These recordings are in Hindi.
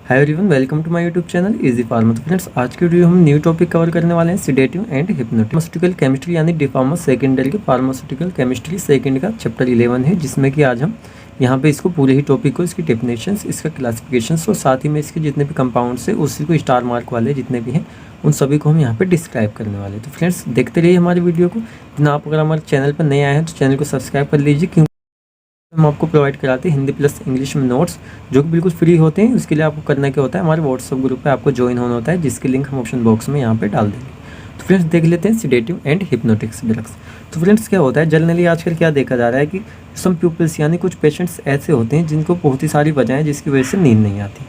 Hi everyone, welcome to my YouTube channel Easy Pharma. तो फ्रेंड्स, आज की वीडियो हम न्यू टॉपिक कवर करने वाले हैं sedative and hypnotic pharmaceutical chemistry यानी डिफार्मा सेकेंडरी के फार्मास्यूटिकल केमिस्ट्री सेकंड का चैप्टर 11 है, जिसमें कि आज हम यहाँ पे इसको पूरे ही टॉपिक को, इसकी डेफिनेशंस, इसका क्लासिफिकेशंस और साथ ही में इसके जितने भी कंपाउंड्स है उसी को स्टार मार्क वाले जितने भी हैं उन सभी को हम यहाँ पे डिस्क्राइब करने वाले हैं। तो फ्रेंड्स, देखते रहिए हमारी वीडियो को। आप अगर हमारे चैनल पर नए आए हैं तो चैनल को सब्सक्राइब कर लीजिए, क्योंकि हम आपको प्रोवाइड कराते हैं हिंदी प्लस इंग्लिश में नोट्स, जो कि बिल्कुल फ्री होते हैं। उसके लिए आपको करना क्या होता है, हमारे व्हाट्सअप ग्रुप पे आपको ज्वाइन होना होता है, जिसकी लिंक हम ऑप्शन बॉक्स में यहाँ पे डाल देंगे। तो फ्रेंड्स, देख लेते हैं सिडेटिव एंड हिप्नोटिक्स ड्रग्स। तो फ्रेंड्स, क्या होता है, जनरली आजकल क्या देखा जा रहा है कि सम पीपल्स यानी कुछ पेशेंट्स ऐसे होते हैं जिनको बहुत ही सारी वजह है जिसकी वजह से नींद नहीं आती,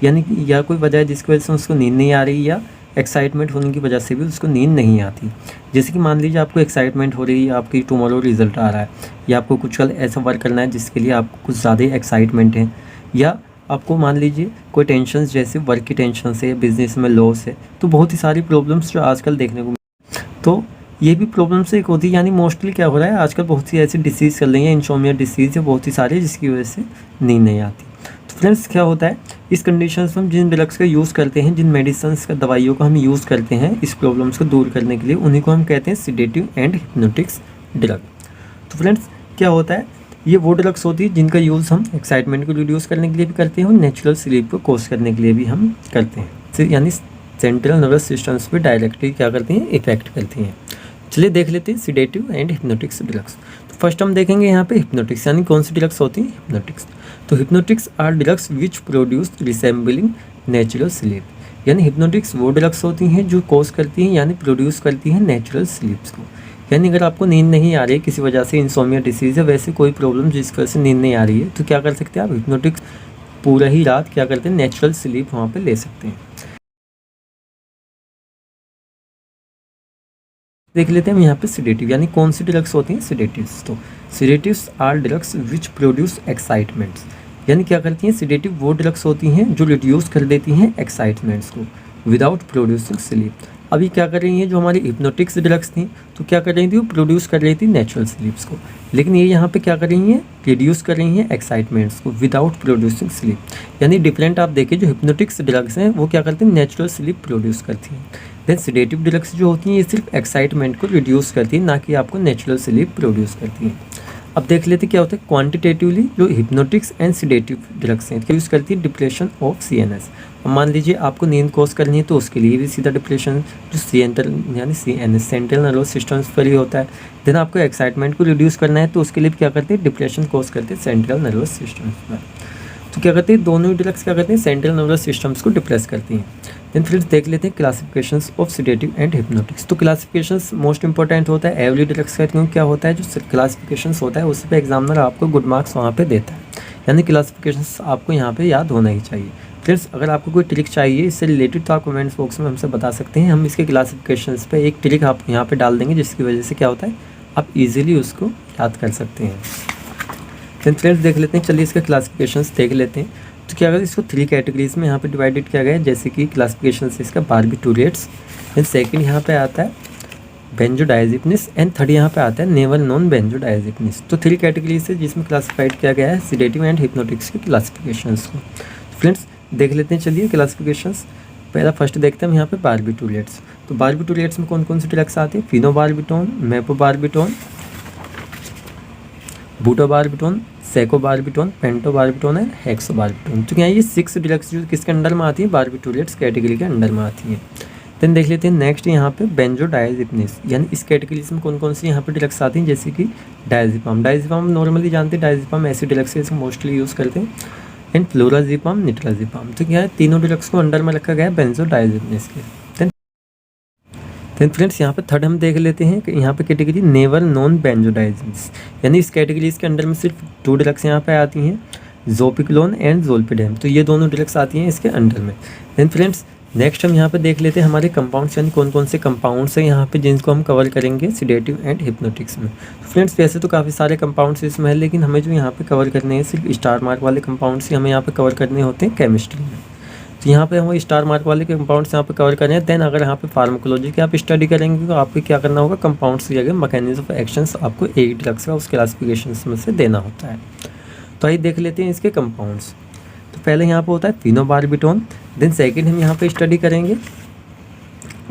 यानी कि या कोई वजह है जिसकी वजह से उसको नींद नहीं आ रही, या एक्साइटमेंट होने की वजह से भी उसको नींद नहीं आती। जैसे कि मान लीजिए आपको एक्साइटमेंट हो रही है, आपकी टुमारो रिजल्ट आ रहा है, या आपको कुछ कल ऐसा वर्क करना है जिसके लिए आपको कुछ ज़्यादा एक्साइटमेंट है, या आपको मान लीजिए कोई टेंशन जैसे वर्क की टेंशन से, बिजनेस में लॉस है, तो बहुत ही सारी प्रॉब्लम्स जो आजकल देखने को तो ये भी प्रॉब्लम्स एक होती है। यानी मोस्टली क्या हो रहा है आजकल, बहुत सी ऐसी डिसीज़ चल रही है, इंसोम्निया डिसीज़ है बहुत ही सारी, जिसकी वजह से नींद नहीं आती। तो फ्रेंड्स, क्या होता है, इस कंडीशंस में हम जिन ड्रग्स का यूज़ करते हैं, जिन मेडिसिन्स का, दवाइयों का हम यूज़ करते हैं इस प्रॉब्लम्स को दूर करने के लिए, उन्हीं को हम कहते हैं सिडेटिव एंड हिप्नोटिक्स ड्रग। तो फ्रेंड्स, क्या होता है, ये वो ड्रग्स होती है जिनका यूज़ हम एक्साइटमेंट को रिड्यूस करने के लिए भी करते हैं और नेचुरल स्लीप को कोज करने के लिए भी हम करते हैं, यानी सेंट्रल नर्वस सिस्टम्स पे डायरेक्टली क्या करती हैं, इफेक्ट करती हैं। चलिए देख लेते हैं सिडेटिव एंड हिप्नोटिक्स ड्रग्स। तो फर्स्ट हम देखेंगे यहाँ पे हिप्नोटिक्स, यानी कौन सी ड्रग्स होती हैं हिप्नोटिक्स। तो hypnotics are drugs which produce resembling natural sleep, यानी हिप्नोटिक्स वो ड्रग्स होती हैं जो कोज करती हैं यानी प्रोड्यूस करती हैं नेचुरल स्लीप्स को। यानी अगर आपको नींद नहीं आ रही है किसी वजह से, इंसोम्निया डिसीज़ है, वैसे कोई प्रॉब्लम जिस वजह से नींद नहीं आ रही है, तो क्या कर सकते हैं आप, हिप्नोटिक्स पूरा ही रात क्या करते हैं, नेचुरल स्लीप वहाँ पर ले सकते हैं। देख लेते हैं हम यहाँ पे सिडेटिव, यानी कौन सी ड्रग्स होती हैं सिडेटिव्स। तो sedatives are drugs which produce excitements, यानी क्या करती हैं, सिडेटिव वो ड्रग्स होती हैं जो रिड्यूस कर देती हैं एक्साइटमेंट्स को विदाउट प्रोड्यूसिंग स्लीप। अभी क्या कर रही हैं, जो हमारी हिप्नोटिक्स ड्रग्स थी तो क्या कर रही थी, वो प्रोड्यूस कर रही थी नेचुरल स्लीप्स को, लेकिन ये यहाँ पे क्या कर रही हैं, रिड्यूस कर रही हैं एक्साइटमेंट्स को विदाउट प्रोड्यूसिंग स्लीप। यानी डिफरेंट आप देखिए, जो हिप्नोटिक्स ड्रग्स हैं वो क्या करते हैं, नेचुरल स्लीप प्रोड्यूस करती हैं। देन सिडेटिव ड्रग्स जो होती हैं ये सिर्फ एक्साइटमेंट को रिड्यूस करती है, ना कि आपको नेचुरल स्लीप प्रोड्यूस करती हैं। अब देख लेते क्या होता है, क्वांटिटेटिवली जो हिप्नोटिक्स एंड सिडेटिव ड्रग्स हैं यूज़ करती है डिप्रेशन ऑफ सीएनएस। अब मान लीजिए आपको नींद कोज करनी है तो उसके लिए भी सीधा डिप्रेशन जो यानी सीएनएस सेंट्रल नर्वस सिस्टम्स पर ही होता है। देन आपको एक्साइटमेंट को रिड्यूस करना है तो उसके लिए भी क्या करते हैं, डिप्रेशन कोज करते हैं सेंट्रल नर्वस सिस्टम्स पर। तो क्या करते हैं, दोनों ड्रग्स क्या करते हैं, सेंट्रल नर्वस सिस्टम्स को डिप्रेस करती हैं। देन फ्रेंड्स, देख लेते हैं classifications of sedative and hypnotics. तो क्लासिफिकेशंस मोस्ट इंपॉर्टेंट होता है एवरी ड्रग्स का, क्योंकि क्या होता है, जो क्लासिफिकेशंस होता है उस पर एग्जामिनर आपको गुड मार्क्स वहाँ पे देता है, यानी क्लासिफिकेशंस आपको यहाँ पे याद होना ही चाहिए। फ्रेंड्स, अगर आपको कोई ट्रिक चाहिए इससे रिलेटेड तो आप कमेंट्स बॉक्स में हमसे बता सकते हैं, हम इसके क्लासिफिकेशंस पे एक ट्रिक आप यहाँ पे डाल देंगे, जिसकी वजह से क्या होता है, आप ईजिली उसको याद कर सकते हैं। फिर फ्रेंड्स, देख लेते हैं, चलिए इसके क्लासिफिकेशंस देख लेते हैं। तो क्या अगर इसको 3 कैटेगरीज में यहाँ पे डिवाइडेड किया गया है, जैसे कि क्लासिफिकेशन से इसका बारबिटूरेट्स, एंड सेकंड यहाँ पे आता है बेंजोडाइजेपिन्स, एंड थर्ड यहाँ पे आता है नेवर नॉन बेंजोडाइजेपिन्स। तो 3 कैटेगरी से जिसमें क्लासिफाइड किया गया है सिडेटिव एंड हिप्नोटिक्स के क्लासिफिकेशंस को। फ्रेंड्स, देख लेते हैं, चलिए क्लासिफिकेशंस। पहला फर्स्ट देखते हैं हम यहाँ पे बारबिटूरेट्स। तो बारबिटूरेट्स में कौन कौन से ड्रग्स आते हैं, फिनोबारबिटोन, मेपोबारबिटोन, बूटोबारबिटोन, सेकोबारबिटोन, पेंटोबारबिटोन है, हेक्सोबारबिटोन। तो क्या ये 6 ड्रग्स जो किसके अंडर में आती है, बारबिटूरेट्स कैटेगरी के अंडर में आती हैं। देन देख लेते हैं नेक्स्ट यहाँ पे बेंजोडाइजेपिन्स, यानी इस कैटेगरी में कौन कौन सी यहाँ पे ड्रग्स आती हैं, जैसे कि डायजेपाम। डायजेपाम नॉर्मली जानते हैं, डायजेपाम ऐसी ड्रग्स है मोस्टली यूज़ करते हैं, एंड फ्लोराजेपाम, निट्राजेपाम। तो क्या है, तीनों ड्रग्स को अंडर में रखा गया है बेंजोडाइजेपिन्स के। देन फ्रेंड्स, यहाँ पे थर्ड हम देख लेते हैं कि यहाँ पे कैटेगरी नेवर नॉन बेंजोडाइजेपिन्स, यानी इस कैटेगरीज के अंडर में सिर्फ 2 ड्रग्स यहाँ पे आती हैं, ज़ोपिक्लोन एंड ज़ोल्पिडेम। तो ये दोनों ड्रग्स आती हैं इसके अंडर में। देन फ्रेंड्स, नेक्स्ट हम यहाँ पे देख लेते हैं हमारे कंपाउंड्स, यानी कौन कौन से कंपाउंड्स हैं यहाँ पे जिनको हम कवर करेंगे सिडेटिव एंड हिप्नोटिक्स में। तो फ्रेंड्स, वैसे तो काफ़ी सारे कंपाउंड्स इसमें है, लेकिन हमें जो यहाँ पे कवर करने हैं सिर्फ स्टार मार्क वाले कंपाउंड्स ही हमें यहाँ पे कवर करने होते हैं केमिस्ट्री में। तो यहाँ पे हम स्टार मार्क वाले कंपाउंड्स यहाँ पे कवर करें। देन अगर यहाँ पे फार्माकोलॉजी की आप स्टडी करेंगे तो आपको क्या करना होगा, कंपाउंड्स की जगह मैकेनिज्म ऑफ एक्शंस आपको एक ड्रग्स का उस क्लासिफिकेशन में से देना होता है। तो आइए देख लेते हैं इसके कंपाउंड्स। तो पहले यहाँ पे होता है फिनोबार्बिटोन, देन सेकंड हम यहाँ पे स्टडी करेंगे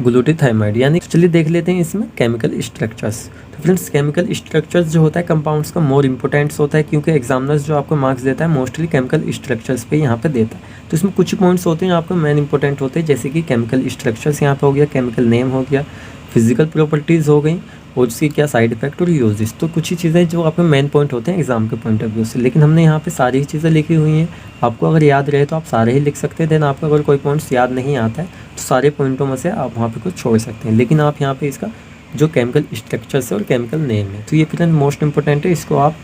ग्लूटाथाइमाइड। यानी चलिए देख लेते हैं इसमें केमिकल स्ट्रक्चर्स। तो फ्रेंड्स केमिकल स्ट्रक्चर्स जो होता है कंपाउंड्स का मोर इंपॉर्टेंट्स होता है, क्योंकि एग्जामिनर्स जो आपको मार्क्स देता है मोस्टली केमिकल स्ट्रक्चर्स पे यहाँ पे देता है। तो इसमें कुछ पॉइंट्स होते हैं जो आपको मेन इंपॉर्टेंट होते हैं, जैसे कि केमिकल स्ट्रक्चर्स यहाँ पे हो गया, केमिकल नेम हो गया, फिजिकल प्रॉपर्टीज़ हो गई और उसकी क्या साइड इफेक्ट और यूजेस। तो कुछ ही चीज़ें जो आपके मेन पॉइंट होते हैं एग्जाम के पॉइंट ऑफ व्यू से, लेकिन हमने यहाँ पे सारी ही चीज़ें लिखी हुई हैं। आपको अगर याद रहे तो आप सारे ही लिख सकते हैं, देन आपको अगर कोई पॉइंट्स याद नहीं आता है तो सारे पॉइंटों में से आप वहाँ पे कुछ छोड़ सकते हैं। लेकिन आप यहाँ पे इसका जो केमिकल स्ट्रक्चर्स है और केमिकल नेम है, तो ये फ्रेंड मोस्ट इंपॉर्टेंट है, इसको आप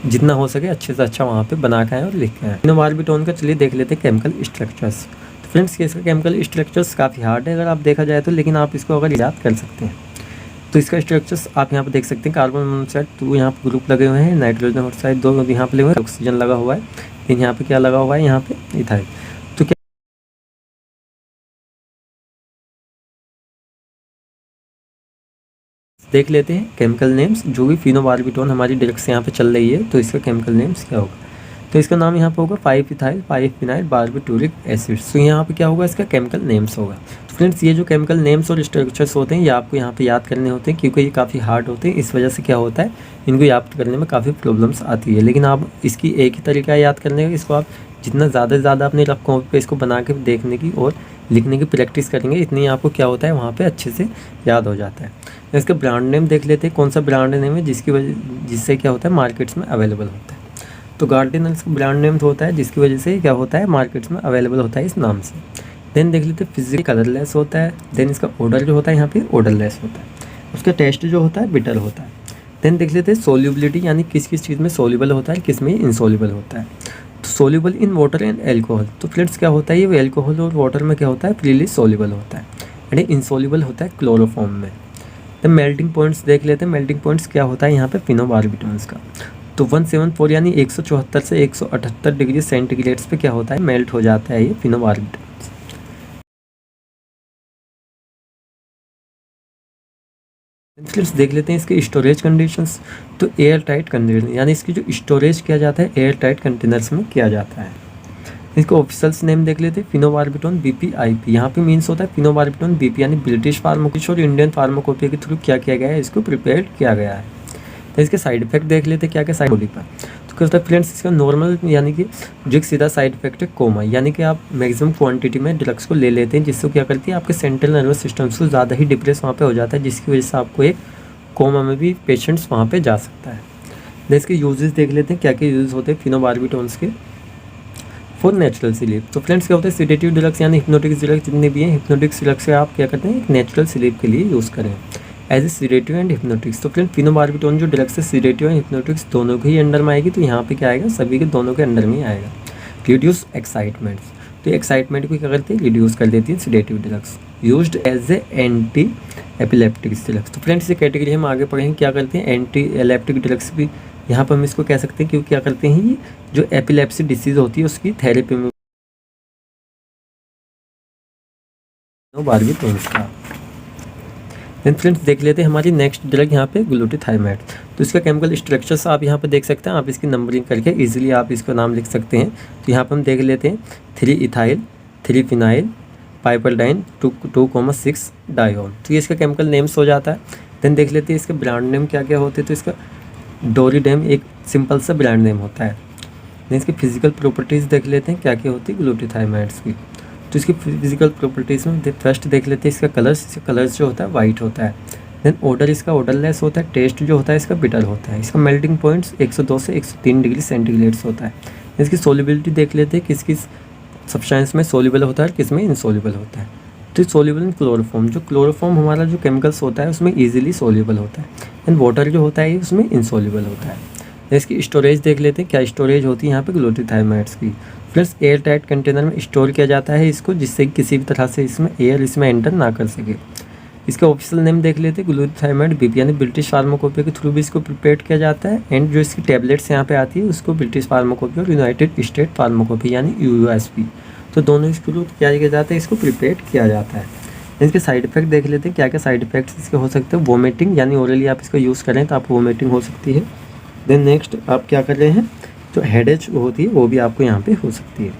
जितना हो सके अच्छे से अच्छा वहाँ पे बना के आए और लिख के आए। फिनोबार्बिटोन का चलिए देख लेते हैं केमिकल स्ट्रक्चर्स। तो फ्रेंड्स इसका केमिकल स्ट्रक्चर्स काफ़ी हार्ड है अगर आप देखा जाए तो, लेकिन आप इसको अगर याद कर सकते हैं। तो इसका स्ट्रक्चर्स आप यहाँ पे देख सकते हैं, कार्बन मोनोऑक्साइड 2 यहाँ पे ग्रुप लगे हुए हैं, नाइट्रोजन ऑक्साइड 2 यहाँ पे लगे हुए हैं, ऑक्सीजन लगा हुआ है, लेकिन यहाँ पे क्या लगा हुआ है, यहाँ पे इथाइल। तो क्या देख लेते हैं केमिकल नेम्स, जो भी फिनोबार्बिटोन हमारी डायरेक्ट से यहाँ पे चल रही है तो इसका केमिकल नेम्स क्या होगा। तो इसका नाम यहाँ पे होगा 5-इथाइल 5-फिनाइल बार्बिटूरिक एसिड। तो यहाँ पे क्या होगा, इसका केमिकल नेम्स होगा। तो फ्रेंड्स ये जो केमिकल नेम्स और स्ट्रक्चर्स होते हैं ये आपको यहाँ पे याद करने होते हैं, क्योंकि ये काफ़ी हार्ड होते हैं। इस वजह से क्या होता है, इनको याद करने में काफ़ी प्रॉब्लम्स आती है। लेकिन आप इसकी एक ही तरीका है याद करने का, इसको आप जितना ज़्यादा से ज़्यादा अपने रफ कॉपी पे इसको बना के देखने की और लिखने की प्रैक्टिस करेंगे, इतनी आपको क्या होता है वहाँ पे अच्छे से याद हो जाता है। इसका ब्रांड नेम देख लेते हैं, कौन सा ब्रांड नेम है जिससे क्या होता है मार्केट्स में अवेलेबल होता है। तो गार्डियन ब्रांड नेम होता है जिसकी वजह से क्या होता है मार्केट्स में अवेलेबल होता है इस नाम से। देन देख लेते हैं फिजिकली कलरलेस होता है, देन इसका ऑर्डर जो होता है यहाँ पे ऑर्डरलेस होता है, उसका टेस्ट जो होता है बिटर होता है। देन देख लेते हैं सोल्यूबिलिटी, यानी किस किस चीज़ में सोल्यूबल होता है, किस में इनसोल्यूबल होता है। तो soluble in water and alcohol. तो फ्रेंड्स क्या होता है, ये एल्कोहल और वाटर में क्या होता है फ्रीली सोल्यूबल होता है, यानी इनसोल्यूबल होता है क्लोरोफॉर्म में। तो मेल्टिंग पॉइंट्स देख लेते हैं, मेल्टिंग पॉइंट्स क्या होता है यहाँ पे फिनोबार्बिटोन्स का। तो 174 यानी 174 से 178 डिग्री सेंटीग्रेड पे क्या होता है मेल्ट हो जाता है ये फिनोबार्बिटोन्स। फ्रेंड्स देख लेते हैं इसके स्टोरेज कंडीशंस। तो एयर टाइट कंटेनर, यानी इसकी जो स्टोरेज किया जाता है एयर टाइट कंटेनर्स में किया जाता है। इसको ऑफिशियल्स नेम देख लेते हैं, फिनोबार्बिटोन BPIP। यहाँ पे मीन्स होता है फिनोबार्बिटोन BP, यानी ब्रिटिश फार्माकोपिया और इंडियन फार्माकोपिया के थ्रू क्या किया गया है, इसको प्रिपेयर किया गया है। तो इसके साइड इफेक्ट देख लेते हैं क्या क्या साइड बॉडी पर। तो क्या होता है फ्रेंड्स, इसका नॉर्मल यानी कि जो एक सीधा साइड इफेक्ट है कोमा, यानी कि आप मैक्सिमम क्वांटिटी में ड्रग्स को ले लेते हैं, जिससे क्या करती है आपके सेंट्रल नर्वस सिस्टम से ज़्यादा ही डिप्रेस वहाँ पे हो जाता है, जिसकी वजह से आपको एक कोमा में भी पेशेंट्स वहाँ पे जा सकता है। तो इसके यूजेस देख लेते हैं क्या क्या यूज होते हैं फिनोबार्बिटोन्स के फॉर नेचुरल स्लीप। तो फ्रेंड्स क्या होता है सिडेटिव ड्रग्स यानी हिप्नोटिक ड्रग्स जितने भी हैं, हिप्नोटिक ड्रग्स से आप क्या करते हैं एक नेचुरल स्लीप के लिए यूज़ करें as a sedative and hypnotics. तो फ्रेंड फिनोबार्बिटोन जो ड्रग्स है सीडेटिव एंड हिप्नोटिक्स दोनों के ही अंडर में आएगी। तो यहाँ पे क्या आएगा, सभी के दोनों के अंडर में ही आएगा। रिड्यूस एक्साइटमेंट, तो एक्साइटमेंट को क्या करती है रिड्यूस कर देती है sedative drugs. Used as a anti epileptic drugs. तो फ्रेंड्स ये कैटेगरी हम आगे पढ़ेंगे क्या करते हैं, एंटी एपिलेप्टिक ड्रग्स भी यहाँ पर हम इसको कह सकते हैं, क्योंकि क्या करते हैं ये जो एपिलेप्सी डिसीज होती है उसकी थेरेपी में बार्बिटोन्स का। देन फ्रेंड्स देख लेते हैं हमारी नेक्स्ट ड्रग यहाँ पे ग्लूटाथाइमाइड। तो इसका केमिकल स्ट्रक्चर्स आप यहाँ पे देख सकते हैं, आप इसकी नंबरिंग करके इजीली आप इसका नाम लिख सकते हैं। तो यहाँ पे हम देख लेते हैं 3-इथाइल 3-फिनाइल पाइपरडाइन 2,6 डायोन। तो ये इसका केमिकल नेम्स हो जाता है। देन देख लेते हैं इसके ब्रांड नेम क्या क्या होते हैं। तो इसका डोरिडेम एक सिंपल सा ब्रांड नेम होता है। देन इसकी फिजिकल प्रॉपर्टीज़ देख लेते हैं क्या क्या होती है ग्लूटाथाइमाइड्स की। तो इसकी फिजिकल प्रॉपर्टीज़ में फर्स्ट देख लेते हैं इसका कलर्स जो होता है वाइट होता है। देन ऑर्डर इसका ऑर्डरलेस होता है। टेस्ट जो होता है इसका बिटर होता है। इसका मेल्टिंग पॉइंट्स 102 से 103 डिग्री सेंटीग्रेड होता है। इसकी सोल्युबिलिटी देख लेते हैं किस किस सब्सटेंस में सोल्यूबल होता है और किस में इनसोल्यूबल होता है। तो सोल्यूबल इन क्लोरोफॉर्म, जो क्लोरोफॉर्म हमारा जो केमिकल्स होता है उसमें ईजिली सोल्यूबल होता है। एंड वाटर जो होता है उसमें इनसोल्यूबल होता है। इसकी स्टोरेज देख लेते हैं क्या स्टोरेज होती है यहाँ पे ग्लूटाथाइमाइड्स की। प्लस एयर टाइट कंटेनर में स्टोर किया जाता है इसको, जिससे किसी भी तरह से इसमें एयर इसमें एंटर ना कर सके। इसका ऑफिशियल नेम देख लेते हैं ग्लूटाथाइमाइड BP, यानी ब्रिटिश फार्माकोपिया के थ्रू भी इसको प्रिपेयर किया जाता है। एंड जो इसकी टैबलेट्स यहाँ पे आती है उसको ब्रिटिश फार्माकोपिया और यूनाइटेड स्टेट फार्माकोपिया यानी USP, तो दोनों इसके थ्रू क्या किया जाता है इसको प्रिपेयर किया जाता है। इसके साइड इफेक्ट देख लेते हैं क्या क्या साइड इफेक्ट्स इसके हो सकते हैं। वोमिटिंग, यानी ओरली आप इसको यूज़ करें तो आपको वोमिटिंग हो सकती है। देन नेक्स्ट आप क्या कर रहे हैं, जो हेडेज होती है वो भी आपको यहाँ पे हो सकती है।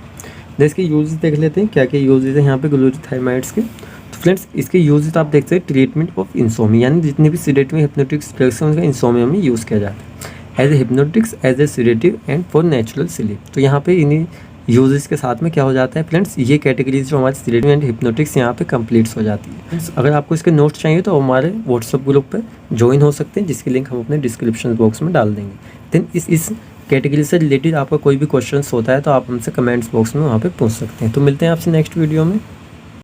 इसके यूजेस देख लेते हैं, क्या क्या यूजेस है यहाँ पे ग्लूटाथाइमाइड्स के। तो फ्रेंड्स इसके यूजेस आप देख सकते हैं, ट्रीटमेंट ऑफ इंसोमिया, यानी जितने भी सिडेटिव हिप्नोटिक्स ड्रग्स हैं उनका इंसोमिया में यूज़ किया जाता है, as a hypnotics, as a sedative and for natural sleep. तो यहाँ पे इन्हीं यूजेस के साथ में क्या हो जाता है फ्रेंड्स, ये कैटेगरीज जो हमारी सिडेटिव एंड हिप्नोटिक्स यहाँ पे कंप्लीट्स हो जाती है। फ्रेंड्स अगर आपको इसके नोट्स चाहिए तो हमारे व्हाट्सअप ग्रुप पे ज्वाइन हो सकते हैं, जिसकी लिंक हम अपने डिस्क्रिप्शन बॉक्स में डाल देंगे। देन इस कैटेगरी से रिलेटेड आपका कोई भी क्वेश्चन होता है तो आप हमसे कमेंट्स बॉक्स में वहाँ पे पूछ सकते हैं। तो मिलते हैं आपसे नेक्स्ट वीडियो में।